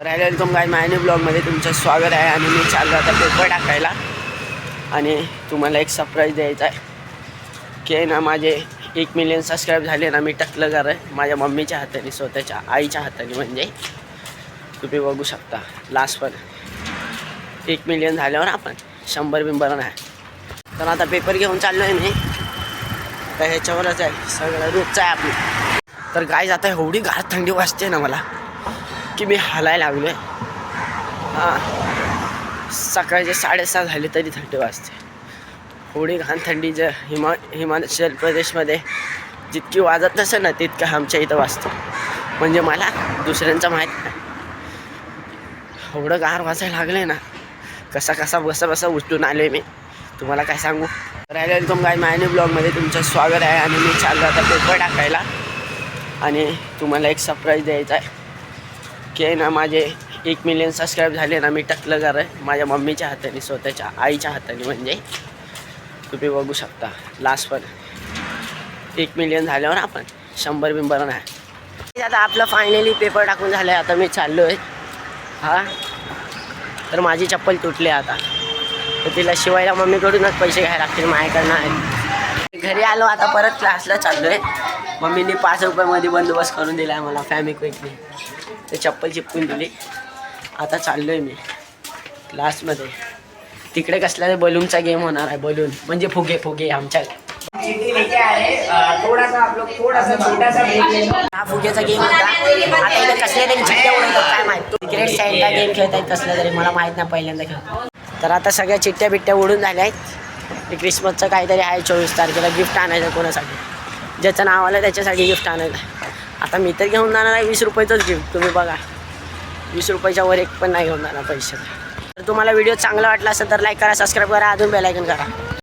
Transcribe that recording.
Welcome guys माय new ब्लॉगमध्ये तुमचं स्वागत आहे। आणि मी चाललो आता पेपर टाकायला आणि तुम्हाला एक सरप्राईज द्यायचा आहे की ना माझे 1 मिलियन सबस्क्राईब झाले ना। मी टाकलं कर माझ्या मम्मीच्या हाताने, स्वतःच्या आईच्या हाताने, म्हणजे तुम्ही बघू शकता। लास्ट पण 1 मिलियन झाल्यावर आपण 100 बिंबर नाही तर आता पेपर घेऊन चाललो आहे मी। तर ह्याच्यावरच आहे सगळं, रोजचं आहे आपलं। तर गाईज आता एवढी गार थंडी वाजते ना मला की मी हलायला लागलो आहे। हां, सकाळचे 6:30 झाले तरी थंडी वाजते। एवढी घाण थंडी जर हिमाचल प्रदेशमध्ये जितकी वाजत नसेल ना तितकं आमच्या इथं वाजतं। म्हणजे मला दुसऱ्यांचं माहीत नाही, एवढं गार वाजायला लागलं आहे ना। कसा बसा उठून आले मी, तुम्हाला काय सांगू। वेलकम गाइस माय न्यू ब्लॉगमध्ये तुमचं स्वागत आहे। आणि मी चाललो आता पेपर टाकायला आणि तुम्हाला एक सरप्राईज द्यायचा आहे की ना माझे 1 मिलियन सबस्क्राईब झाले ना। मी टाकलं कर माझ्या मम्मीच्या हाताने, स्वतःच्या आईच्या हाताने, म्हणजे तुम्ही बघू शकता। लास्ट पण 1 मिलियन झाल्यावर आपण 100 बिंबर नाही। आता आपलं फायनली पेपर टाकून झालं आहे। आता मी चाललो आहे। हां, तर माझी चप्पल तुटली आता, तर तिला शिवायला मम्मीकडूनच पैसे घ्यायला लागतील, माझ्याकडनं आहे। घरी आलो आता, परत क्लासला चाललो आहे। मम्मीने 5 रुपयामध्ये बंदोबस्त करून दिला आहे मला फॅमिक्विकने, ते चप्पल चिपकून दिली। आता चाललो आहे मी क्लासमध्ये। तिकडे कसला ते बलूनचा गेम होणार आहे, बलून म्हणजे फुगे आमच्या थोड़ा-सा आप लोग थोड़ा-सा छोटा-सा हा फुग्याचा गेम होता। आता इथे कसले तरी चिट्ट्या उडवतात, काय माहीत। क्रिकेट साईडला गेम खेळतायत कसलं तरी, मला माहीत नाही, पहिल्यांदा खेळतो। तर आता सगळ्या चिट्ट्या बिट्ट्या उडून झाल्या आहेत। ते क्रिसमसचं काहीतरी आहे 24 तारखेला, गिफ्ट आणायचं कोणासाठी, ज्याचं नाव आलं त्याच्यासाठी गिफ्ट आणायचं। आता मी तर घेऊन जाणार आहे 20 रुपयाचंच गिफ्ट, तुम्ही बघा। 20 रुपयाच्या वर एक पण नाही घेऊन जाणार पैसे। तर तुम्हाला व्हिडिओ चांगला वाटला असेल तर लाईक करा, सबस्क्राईब करा, अजून बेल आयकॉन करा।